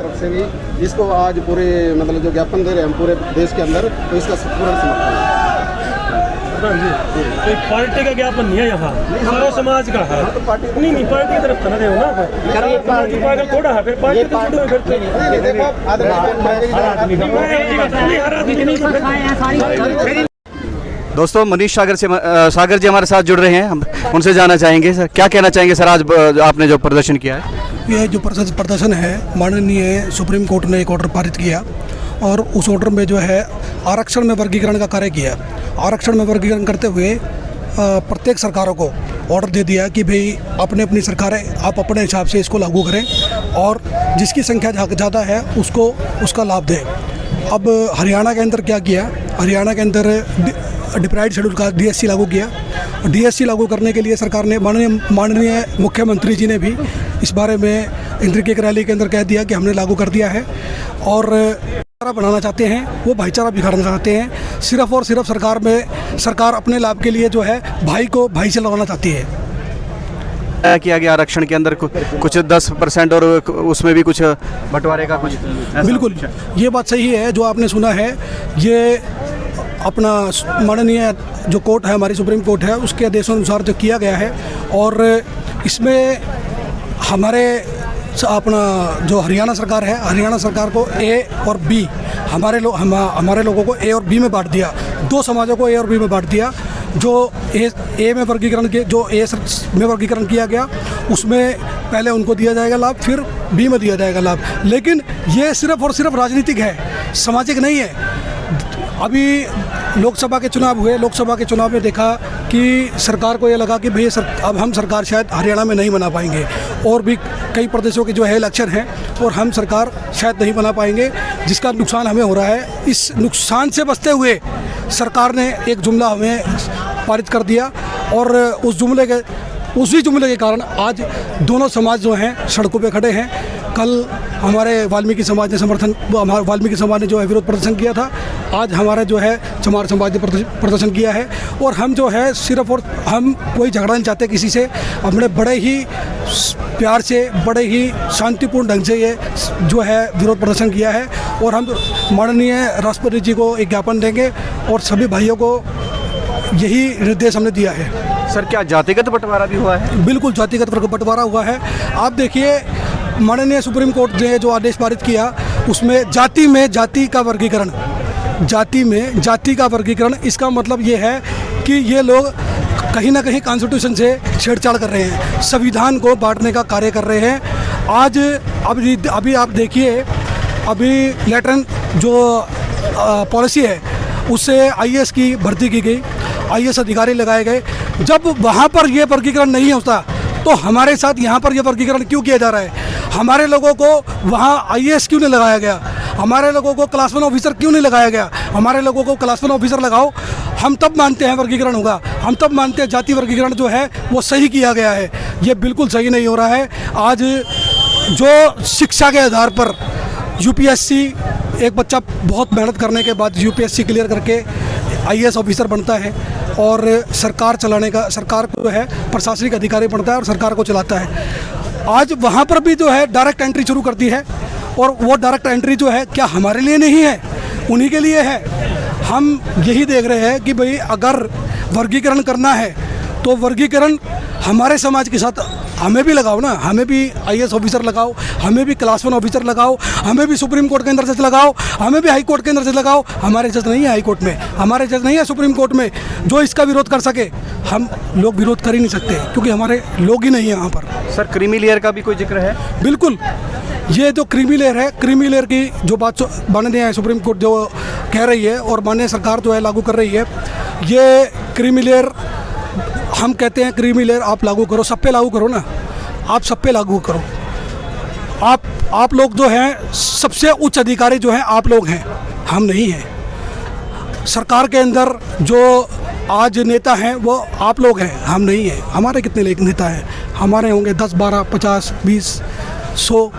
तरफ से भी इसको आज पूरे मतलब जो ज्ञापन दे रहे हैं हम पूरे देश के अंदर, तो इसका पूर्ण समर्थन है। कोई पार्टी का ज्ञापन नहीं है यहाँ, सारा समाज का है। तो पार्टी नहीं पार्टी की तरफ ना दे ना, पागल थोड़ा है, फिर पार्टी तो छोड़ो फिर तो। दोस्तों मनीष सागर जी हमारे साथ जुड़ रहे हैं, हम उनसे जानना चाहेंगे सर क्या कहना चाहेंगे सर आज आपने जो प्रदर्शन किया है। यह जो प्रदर्शन है, माननीय सुप्रीम कोर्ट ने एक ऑर्डर पारित किया और उस ऑर्डर में जो है आरक्षण में वर्गीकरण का कार्य किया। आरक्षण में वर्गीकरण करते हुए प्रत्येक सरकारों को ऑर्डर दे दिया कि भाई अपने अपनी सरकारें आप अपने हिसाब से इसको लागू करें और जिसकी संख्या ज़्यादा है उसको उसका लाभ दें। अब हरियाणा के अंदर क्या किया, हरियाणा के अंदर डिप्राइव्ड शेड्यूल का DSC लागू किया। DSC लागू करने के लिए सरकार ने माननीय मुख्यमंत्री जी ने भी इस बारे में इंद्र की रैली के अंदर कह दिया कि हमने लागू कर दिया है और भाईचारा बनाना चाहते हैं, वो भाईचारा बिगाड़ना चाहते हैं। सिर्फ और सिर्फ सरकार अपने लाभ के लिए जो है भाई को भाई से लगाना चाहती है। किया गया आरक्षण के अंदर कुछ 10% और उसमें भी कुछ बंटवारे का कुछ बिल्कुल ये बात सही है जो आपने सुना है। ये अपना माननीय जो कोर्ट है, हमारी सुप्रीम कोर्ट है, उसके आदेशानुसार जो किया गया है और इसमें हमारे अपना जो हरियाणा सरकार है, हरियाणा सरकार को A और B हमारे लोगों को A और B में बांट दिया। दो समाजों को A और B में बांट दिया। जो A में वर्गीकरण के जो A में वर्गीकरण किया गया उसमें पहले उनको दिया जाएगा लाभ, फिर B में दिया जाएगा लाभ। लेकिन ये सिर्फ और सिर्फ राजनीतिक है, सामाजिक नहीं है। अभी लोकसभा के चुनाव हुए, लोकसभा के चुनाव में देखा कि सरकार को ये लगा कि भाई अब हम सरकार शायद हरियाणा में नहीं बना पाएंगे और भी कई प्रदेशों के जो है इलेक्शन हैं और हम सरकार शायद नहीं बना पाएंगे, जिसका नुकसान हमें हो रहा है। इस नुकसान से बचते हुए सरकार ने एक जुमला हमें पारित कर दिया और उसी जुमले के कारण आज दोनों समाज जो हैं सड़कों पे खड़े हैं। कल हमारे वाल्मीकि समाज ने जो है विरोध प्रदर्शन किया था, आज हमारा जो है चमार समाज ने प्रदर्शन किया है। और हम जो है सिर्फ और हम कोई झगड़ा नहीं चाहते किसी से, हमने बड़े ही प्यार से, बड़े ही शांतिपूर्ण ढंग से ये जो है विरोध प्रदर्शन किया है और हम माननीय राष्ट्रपति जी को एक ज्ञापन देंगे और सभी भाइयों को यही निर्देश हमने दिया है। सर क्या जातिगत बंटवारा भी हुआ है? बिल्कुल जातिगत बंटवारा हुआ है। आप देखिए माननीय सुप्रीम कोर्ट ने जो आदेश पारित किया उसमें जाति में जाति का वर्गीकरण, जाति में जाति का वर्गीकरण, इसका मतलब ये है कि ये लोग कहीं ना कहीं कॉन्स्टिट्यूशन से छेड़छाड़ कर रहे हैं, संविधान को बांटने का कार्य कर रहे हैं। आज अभी आप देखिए, अभी लेटरन जो पॉलिसी है उससे IAS की भर्ती की गई, IAS अधिकारी लगाए गए। जब वहाँ पर ये वर्गीकरण नहीं होता तो हमारे साथ यहाँ पर ये वर्गीकरण क्यों किया जा रहा है? हमारे लोगों को वहाँ IAS क्यों नहीं लगाया गया? हमारे लोगों को क्लास 1 ऑफिसर क्यों नहीं लगाया गया? हमारे लोगों को क्लास 1 ऑफिसर लगाओ, हम तब मानते हैं वर्गीकरण होगा, हम तब मानते हैं जाति वर्गीकरण जो है वो सही किया गया है। ये बिल्कुल सही नहीं हो रहा है। आज जो शिक्षा के आधार पर UPSC, एक बच्चा बहुत मेहनत करने के बाद UPSC क्लियर करके IAS ऑफिसर बनता है और सरकार को है प्रशासनिक अधिकारी बनता है और सरकार को चलाता है। आज वहाँ पर भी जो है डायरेक्ट एंट्री शुरू कर दी है और वो डायरेक्ट एंट्री जो है क्या हमारे लिए नहीं है, उन्हीं के लिए है। हम यही देख रहे हैं कि भाई अगर वर्गीकरण करना है तो वर्गीकरण हमारे समाज के साथ हमें भी लगाओ ना, हमें भी IAS ऑफिसर लगाओ, हमें भी क्लास 1 ऑफिसर लगाओ, हमें भी सुप्रीम कोर्ट के अंदर जज लगाओ, हमें भी हाई कोर्ट के अंदर जज लगाओ। हमारे जज नहीं है हाई कोर्ट में, हमारे जज नहीं है सुप्रीम कोर्ट में जो इसका विरोध कर सके। हम लोग विरोध कर ही नहीं सकते क्योंकि हमारे लोग ही नहीं है यहाँ पर। सर क्रीमी लेयर का भी कोई जिक्र है? बिल्कुल, ये जो क्रीमी लेयर है, क्रीमी लेयर की जो बात माननीय सुप्रीम कोर्ट जो कह रही है और माननीय सरकार जो है लागू कर रही है, ये क्रीमी लेयर हम कहते हैं क्रीमी लेयर आप लागू करो, सब पे लागू करो ना, आप सब पे लागू करो। आप लोग जो हैं सबसे उच्च अधिकारी जो हैं आप लोग हैं, हम नहीं हैं। सरकार के अंदर जो आज नेता हैं वो आप लोग हैं, हम नहीं हैं। हमारे कितने नेता हैं? हमारे होंगे 10, 12, 50, 20, 100।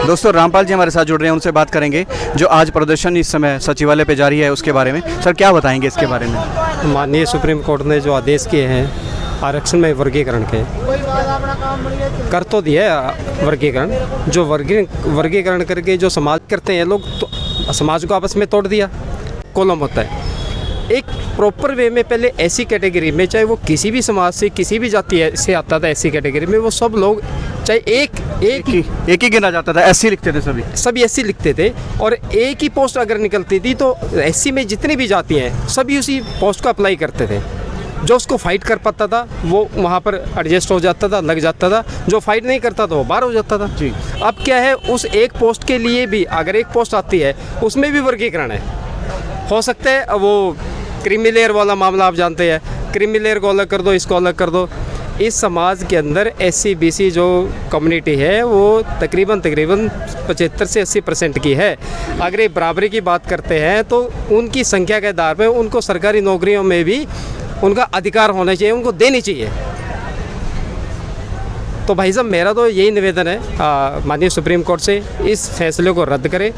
दोस्तों रामपाल जी हमारे साथ जुड़ रहे हैं, उनसे बात करेंगे जो आज प्रदर्शन इस समय सचिवालय पे जारी है उसके बारे में। सर क्या बताएंगे इसके बारे में? माननीय सुप्रीम कोर्ट ने जो आदेश किए हैं आरक्षण में वर्गीकरण के, कर तो दिया है वर्गीकरण, जो वर्गीकरण करके जो समाज करते हैं लोग, तो समाज को आपस में तोड़ दिया, कॉलम होता है। एक प्रॉपर वे में पहले ऐसी कैटेगरी में, चाहे वो किसी भी समाज से किसी भी जाति से आता था, ऐसी कैटेगरी में वो सब लोग चाहे एक ही गिना जाता था, ऐसे लिखते थे सभी एससी लिखते थे। और एक ही पोस्ट अगर निकलती थी तो एससी में जितनी भी जाति हैं सभी उसी पोस्ट को अप्लाई करते थे। जो उसको फाइट कर पाता था वो वहाँ पर एडजस्ट हो जाता था, लग जाता था। जो फाइट नहीं करता था वो बाहर हो जाता था जी। अब क्या है, उस एक पोस्ट के लिए भी अगर एक पोस्ट आती है उसमें भी वर्गीकरण है। हो सकता है वो क्रीमी लेयर वाला मामला आप जानते हैं, क्रीमी लेयर को अलग कर दो, इसको अलग कर दो। इस समाज के अंदर एससी बीसी जो कम्युनिटी है वो तकरीबन 75 से 80% की है। अगर ये बराबरी की बात करते हैं तो उनकी संख्या के आधार पर उनको सरकारी नौकरियों में भी उनका अधिकार होना चाहिए, उनको देनी चाहिए। तो भाई साहब मेरा तो यही निवेदन है माननीय सुप्रीम कोर्ट से, इस फैसले को रद्द करें।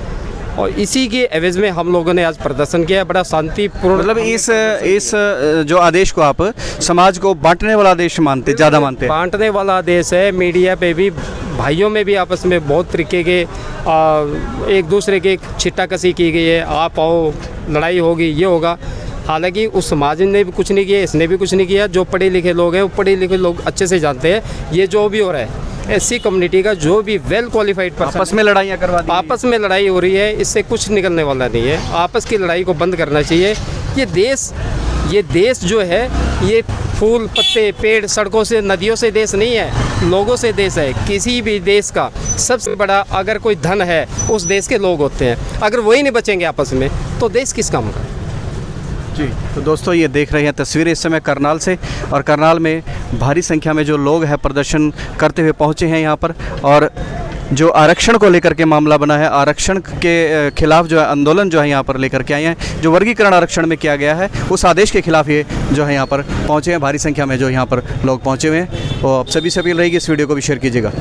और इसी के एवज में हम लोगों ने आज प्रदर्शन किया है, बड़ा शांतिपूर्ण। मतलब इस जो आदेश को आप समाज को बांटने वाला आदेश मानते, ज़्यादा मानते हैं? बांटने वाला आदेश है। मीडिया पे भी भाइयों में भी आपस में बहुत तरीके के एक दूसरे के छिट्टाकसी की गई है, आप आओ लड़ाई होगी, ये होगा। हालांकि उस समाज ने भी कुछ नहीं किया, इसने भी कुछ नहीं किया। जो पढ़े लिखे लोग हैं वो पढ़े लिखे लोग अच्छे से जानते हैं ये जो भी हो रहा है। एससी कम्युनिटी का जो भी वेल क्वालिफाइड पर्सन, आपस में लड़ाइयाँ करवा दी, आपस में लड़ाई हो रही है, इससे कुछ निकलने वाला नहीं है। आपस की लड़ाई को बंद करना चाहिए। ये देश जो है ये फूल पत्ते पेड़ सड़कों से नदियों से देश नहीं है, लोगों से देश है। किसी भी देश का सबसे बड़ा अगर कोई धन है उस देश के लोग होते हैं। अगर वही नहीं बचेंगे आपस में तो देश किस काम का? जी। तो दोस्तों ये देख रहे हैं तस्वीरें इस समय करनाल से, और करनाल में भारी संख्या में जो लोग हैं प्रदर्शन करते हुए पहुंचे हैं यहाँ पर। और जो आरक्षण को लेकर के मामला बना है, आरक्षण के खिलाफ जो है आंदोलन जो है यहाँ पर लेकर के आए हैं, जो वर्गीकरण आरक्षण में किया गया है उस आदेश के खिलाफ ये जो है यहाँ पर पहुँचे हैं, भारी संख्या में जो यहाँ पर लोग पहुँचे हुए हैं। तो आप सभी से अपील रहेगी इस वीडियो को भी शेयर कीजिएगा।